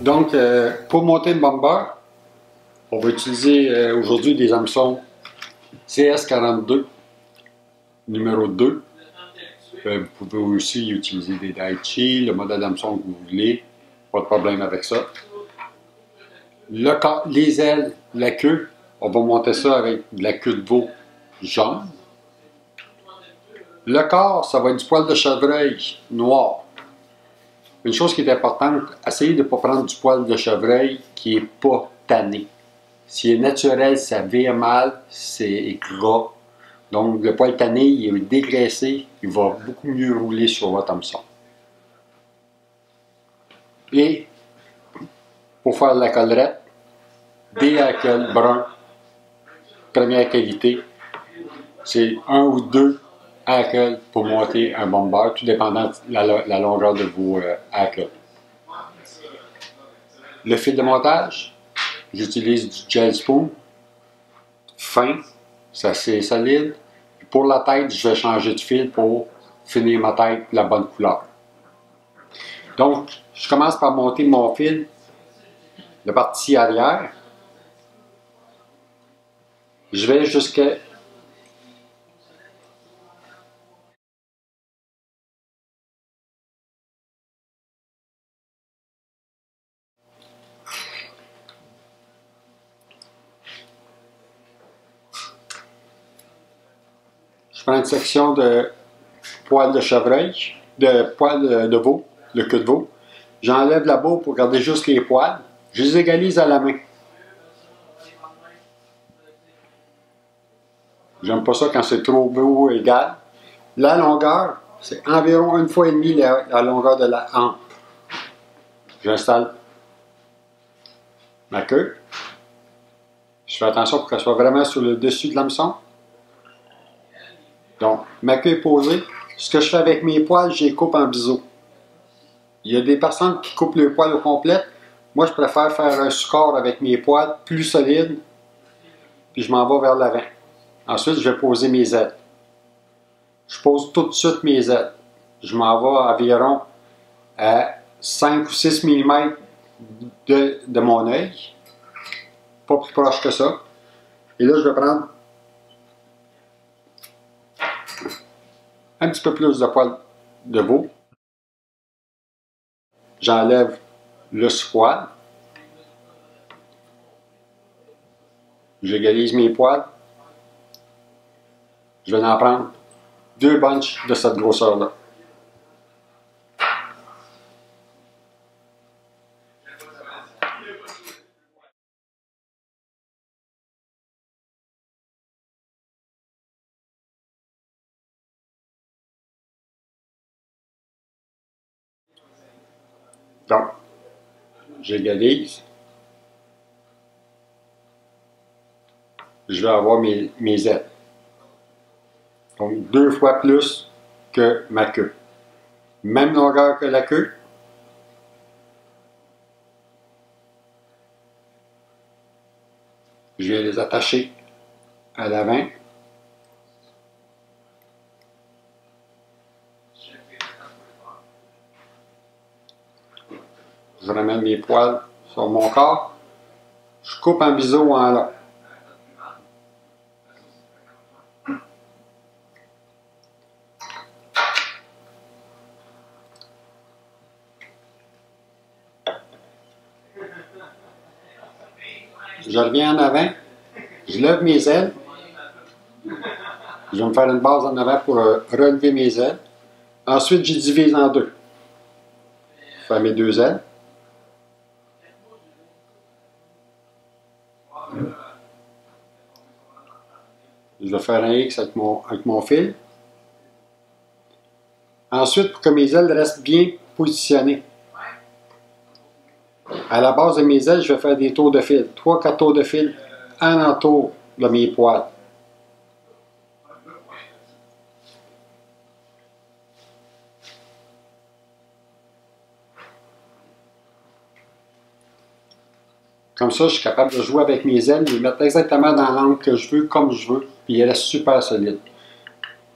Donc, pour monter le bomber, on va utiliser aujourd'hui des hameçons CS42, numéro 2. Vous pouvez aussi utiliser des Daichi, le modèle d'hameçon que vous voulez, pas de problème avec ça. Les ailes, la queue, on va monter ça avec de la queue de veau jaune. Le corps, ça va être du poil de chevreuil noir. Une chose qui est importante, essayez de ne pas prendre du poil de chevreuil qui n'est pas tanné. S'il est naturel, ça vire mal, c'est gras. Donc le poil tanné, il est dégraissé, il va beaucoup mieux rouler sur votre hameçon. Et pour faire la collerette, des hackles bruns, première qualité, c'est 1 ou 2 hackles pour monter un bomber, tout dépendant de la longueur de vos hackles. Le fil de montage, j'utilise du gel spoon, fin, c'est assez solide. Pour la tête, je vais changer de fil pour finir ma tête de la bonne couleur. Donc, je commence par monter mon fil, la partie arrière. Je vais jusqu'à je prends une section de poil de chevreuil, de poil de veau, le queue de veau. J'enlève la boue pour garder juste les poils. Je les égalise à la main. J'aime pas ça quand c'est trop beau égal. La longueur, c'est environ 1,5 fois la longueur de la hampe. J'installe ma queue. Je fais attention pour qu'elle soit vraiment sur le dessus de l'hameçon. Donc, ma queue est posée. Ce que je fais avec mes poils, je les coupe en biseau. Il y a des personnes qui coupent le poil au complet. Moi, je préfère faire un score avec mes poils plus solide. Puis je m'en vais vers l'avant. Ensuite, je vais poser mes ailes. Je pose tout de suite mes ailes. Je m'en vais environ à 5 ou 6 mm de mon œil. Pas plus proche que ça. Et là, je vais prendre un petit peu plus de poil de veau. J'enlève le sous-poil. J'égalise mes poils. Je vais en prendre 2 bunches de cette grosseur-là. Donc, j'égalise. Je vais avoir mes ailes. Donc, 2 fois plus que ma queue. Même longueur que la queue. Je vais les attacher à l'avant. Je ramène mes poils sur mon corps. Je coupe en biseau en là. Je reviens en avant, je lève mes ailes, je vais me faire une base en avant pour relever mes ailes. Ensuite, je divise en 2. Je fais mes 2 ailes. Je vais faire un X avec mon fil. Ensuite, pour que mes ailes restent bien positionnées, à la base de mes ailes, je vais faire des tours de fil. 3-4 tours de fil en entour de mes poils. Comme ça, je suis capable de jouer avec mes ailes, les mettre exactement dans l'angle que je veux, comme je veux, puis elle reste super solide.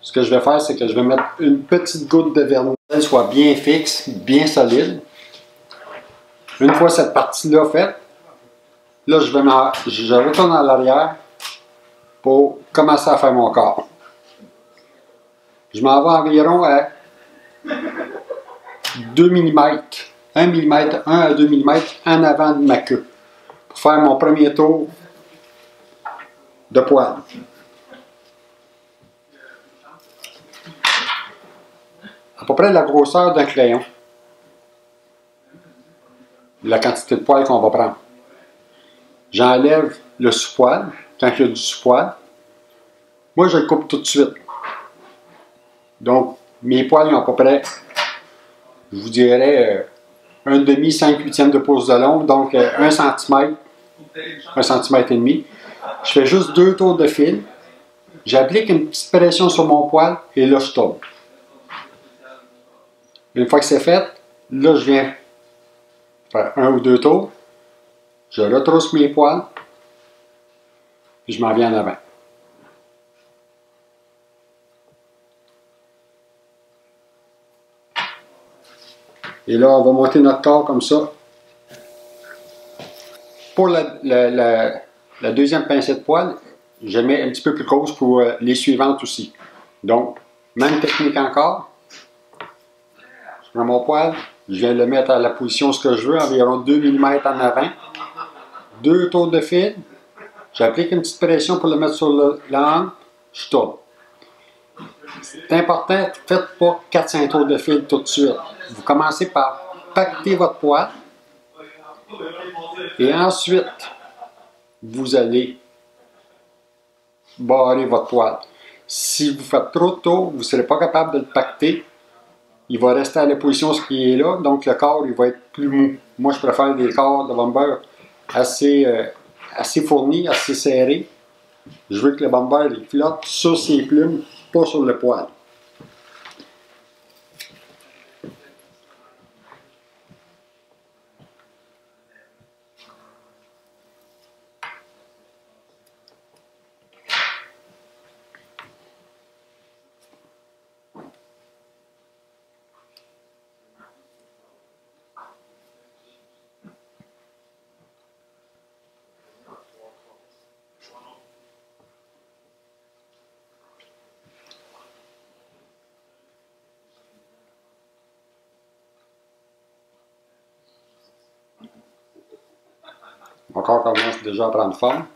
Ce que je vais faire, c'est que je vais mettre une petite goutte de vernis, soit bien fixe, bien solide. Une fois cette partie-là faite, là, je retourne à l'arrière pour commencer à faire mon corps. Je m'en vais environ à 2 mm, 1 mm, 1 à 2 mm en avant de ma queue pour faire mon premier tour de poil. À peu près la grosseur d'un crayon, la quantité de poil qu'on va prendre. J'enlève le sous-poil, quand il y a du sous-poil. Moi, je le coupe tout de suite. Donc, mes poils ils ont à peu près, je vous dirais, un demi, 5/8 de pouce de long, donc 1 cm, 1 cm et demi. Je fais juste 2 tours de fil. J'applique une petite pression sur mon poil et là, je tourne. Une fois que c'est fait, là, je viens faire 1 ou 2 tours. Je retrousse mes poils. Puis je m'en viens en avant. Et là, on va monter notre corps comme ça. Pour la deuxième pincée de poil, je mets un petit peu plus grosse pour les suivantes aussi. Donc, même technique encore. Je prends mon poil, je viens le mettre à la position ce que je veux, environ 2 mm en avant. 2 tours de fil. J'applique une petite pression pour le mettre sur l'angle. Je tourne. C'est important, faites pas 4-5 tours de fil tout de suite. Vous commencez par pacter votre poil. Et ensuite, vous allez barrer votre poil. Si vous faites trop tôt, vous ne serez pas capable de le pacter. Il va rester à la position ce qui est là, donc le corps il va être plus mou. Moi, je préfère des corps de bomber assez fournis, assez serrés. Je veux que le bomber il flotte sur ses plumes, pas sur le poil. Mon corps commence déjà à prendre forme.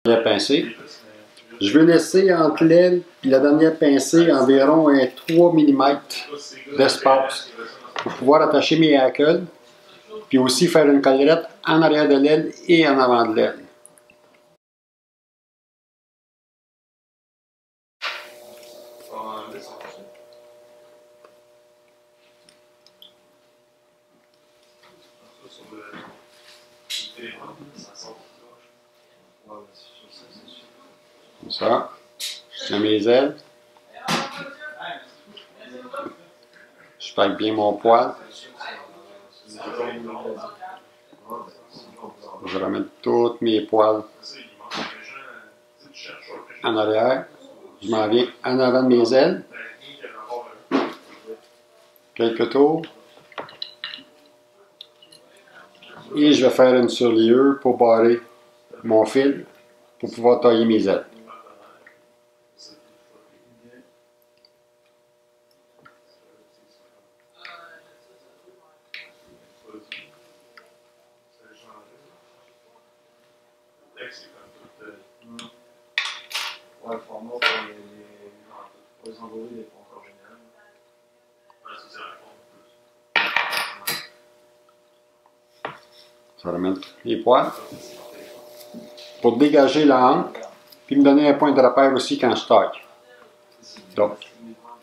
La pincée. Je vais laisser entre l'aile et la dernière pincée environ 3 mm d'espace pour pouvoir attacher mes hackles, puis aussi faire une collerette en arrière de l'aile et en avant de l'aile. Comme ça, je tiens mes ailes. Je passe bien mon poil. Je ramène tous mes poils en arrière. Je m'en viens en avant de mes ailes. Quelques tours. Et je vais faire une surlieu pour barrer mon fil pour pouvoir tailler mes ailes. Ouais, le format pour les envoyer n'est pas encore génial. Ça ramène tous les poils. Pour dégager la hanque, puis me donner un point de repère aussi quand je taille. Donc,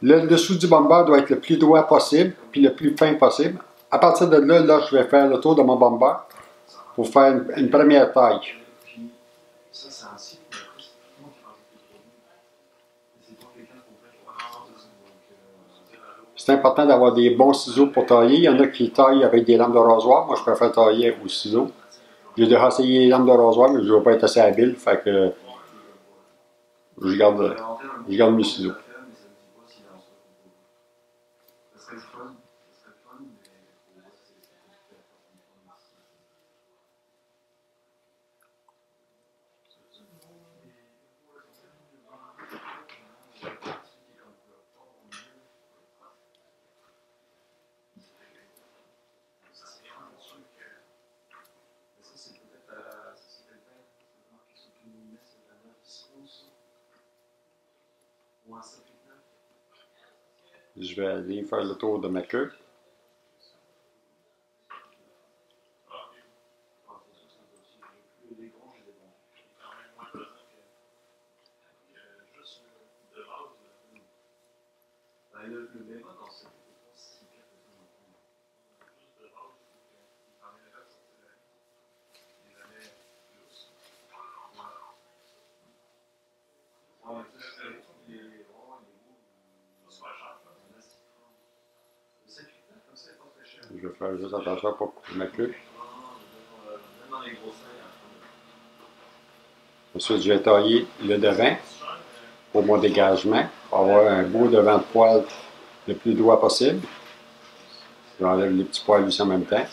le dessous du bomber doit être le plus droit possible, puis le plus fin possible. À partir de là, je vais faire le tour de mon bomber pour faire une première taille. C'est important d'avoir des bons ciseaux pour tailler. Il y en a qui taillent avec des lames de rasoir. Moi, je préfère tailler au ciseau. J'ai déjà essayé les lames de rasoir, mais je ne vais pas être assez habile. Fait que je garde mes ciseaux. Je vais aller faire le tour de ma queue. Je vais faire juste attention pour ma queue. Ensuite, je vais tailler le devant pour mon dégagement, pour avoir un beau devant de poil le plus droit possible. J'enlève les petits poils aussi en même temps.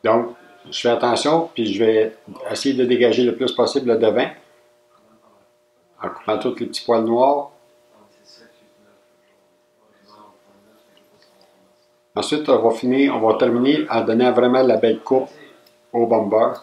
Donc, je fais attention, puis je vais essayer de dégager le plus possible le devant, en coupant tous les petits poils noirs. Ensuite, on va terminer en donnant vraiment la belle coupe au bomber.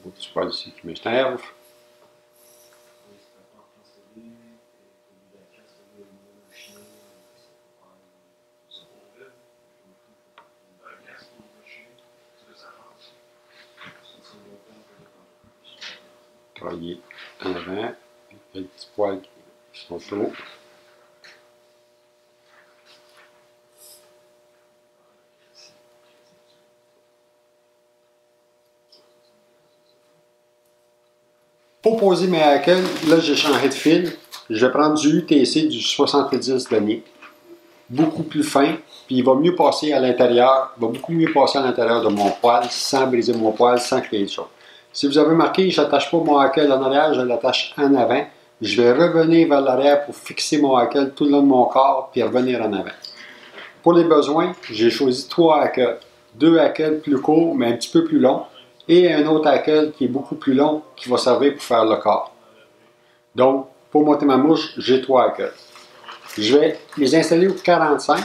Un petit poil ici qui m'énerve. Tailler en avant, les petits poils qui sont chauds. Pour poser mes hackles, là j'ai changé de fil. Je vais prendre du UTC du 70 deniers. Beaucoup plus fin, puis il va mieux passer à l'intérieur, va beaucoup mieux passer à l'intérieur de mon poil sans briser mon poil, sans créer de choses. Si vous avez remarqué, je n'attache pas mon hackle en arrière, je l'attache en avant. Je vais revenir vers l'arrière pour fixer mon hackle tout le long de mon corps, puis revenir en avant. Pour les besoins, j'ai choisi 3 hackles. 2 hackles plus courts, mais un petit peu plus longs, et un autre hackle qui est beaucoup plus long, qui va servir pour faire le corps. Donc, pour monter ma mouche, j'ai 3 hackles. Je vais les installer au 45.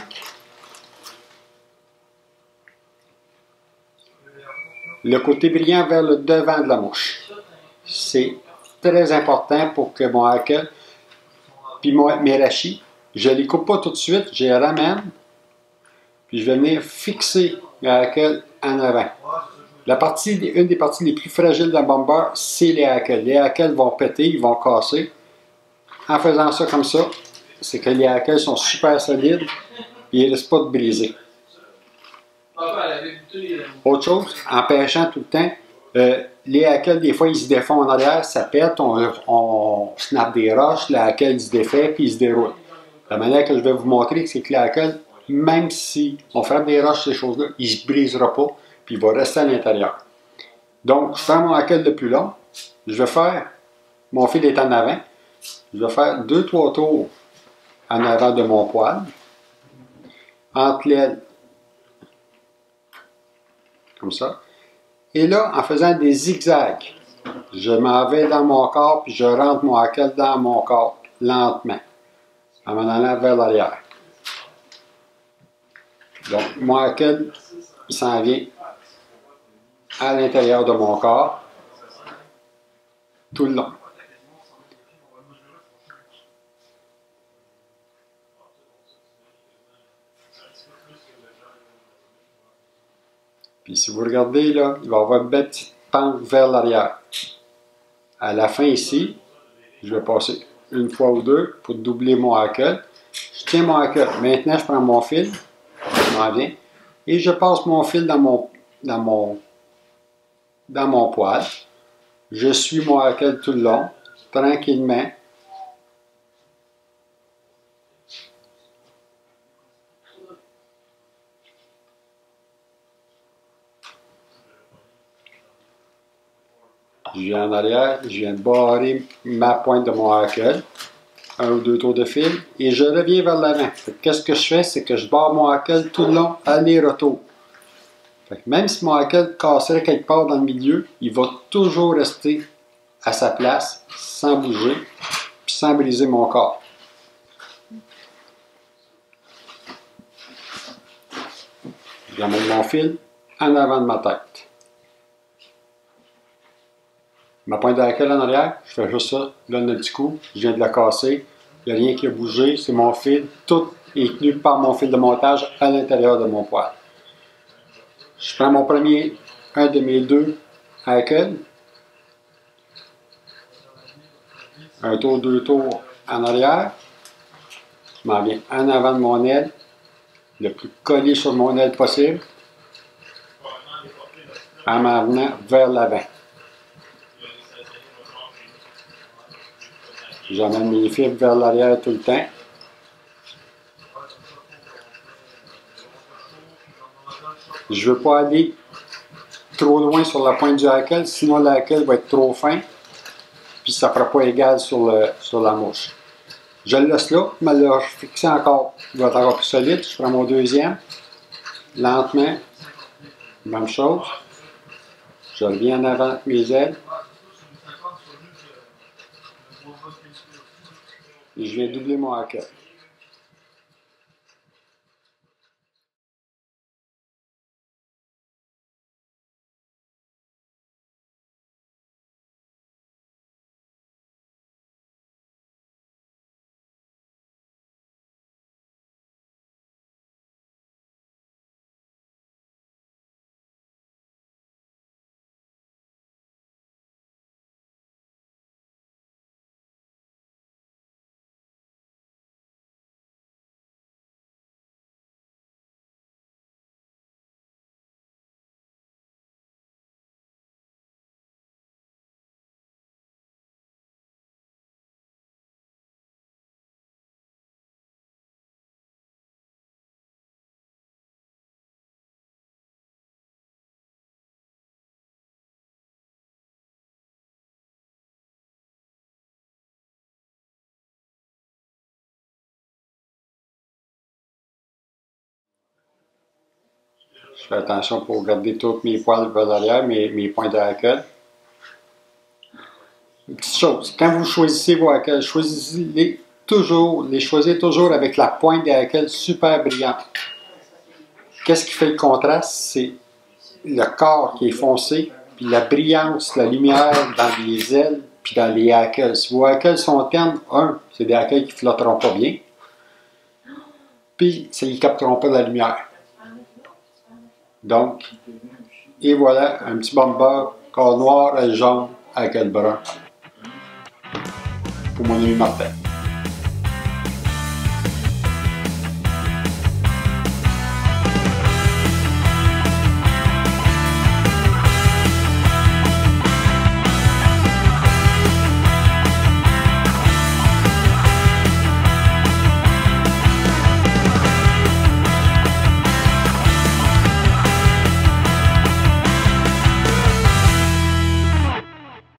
Le côté brillant vers le devant de la mouche. C'est très important pour que mon hackle, puis mes rachis, je ne les coupe pas tout de suite, je les ramène, puis je vais venir fixer le hackle en avant. Une des parties les plus fragiles d'un bomber, c'est les hackles. Les hackles vont péter, ils vont casser. En faisant ça comme ça, c'est que les hackles sont super solides et ils ne risquent pas de briser. Autre chose, en pêchant tout le temps, Les hackles, des fois, ils se défont en arrière, ça pète, on snap des roches, le hackle il se défait, puis il se déroule. La manière que je vais vous montrer, c'est que le hackle, même si on frappe des roches, ces choses-là, il ne se brisera pas, puis il va rester à l'intérieur. Donc, je prends mon hackle le plus long, je vais faire, mon fil est en avant, je vais faire 2-3 tours en avant de mon poil, entre l'aile, comme ça. Et là, en faisant des zigzags, je m'en vais dans mon corps, puis je rentre mon hackle dans mon corps, lentement, en m'en allant vers l'arrière. Donc, mon hackle, il s'en vient à l'intérieur de mon corps, tout le long. Puis si vous regardez, là, il va y avoir une belle petite pente vers l'arrière. À la fin ici, je vais passer une fois ou deux pour doubler mon hackle. Je tiens mon hackle. Maintenant, je prends mon fil, je m'en viens, et je passe mon fil dans mon poil. Je suis mon hackle tout le long, tranquillement. Je viens en arrière, je viens de barrer ma pointe de mon hackle, un ou deux tours de fil, et je reviens vers l'avant. Qu'est-ce que je fais? C'est que je barre mon hackle tout le long, aller-retour. Même si mon hackle casserait quelque part dans le milieu, il va toujours rester à sa place, sans bouger, puis sans briser mon corps. J'amène mon fil en avant de ma tête. Ma pointe de hackle en arrière, je fais juste ça, donne un petit coup, je viens de la casser, il n'y a rien qui a bougé, c'est mon fil, tout est tenu par mon fil de montage à l'intérieur de mon poil. Je prends mon premier, un de mes deux hackles, un tour, deux tours en arrière, je m'en viens en avant de mon aile, le plus collé sur mon aile possible, en m'en venant vers l'avant. J'amène mes fibres vers l'arrière tout le temps. Je ne veux pas aller trop loin sur la pointe du hackle, sinon le hackle va être trop fin, puis ça ne fera pas égal sur la mouche. Je le laisse là, mais le fixer encore, il va être encore plus solide. Je prends mon deuxième, lentement, même chose. Je reviens en avant avec mes ailes. Et je viens doubler mon hackle. Je fais attention pour garder tous mes poils vers l'arrière, mes points de hackle. Une petite chose, quand vous choisissez vos hackles, choisissez-les toujours, avec la pointe des hackles super brillante. Qu'est-ce qui fait le contraste? C'est le corps qui est foncé, puis la brillance, la lumière dans les ailes, puis dans les hackles. Si vos hackles sont ternes, c'est des hackles qui ne flotteront pas bien, puis ils ne capteront pas de la lumière. Donc, et voilà, un petit bomber, corps noir et jaune, hackle brun. Pour mon ami Martin.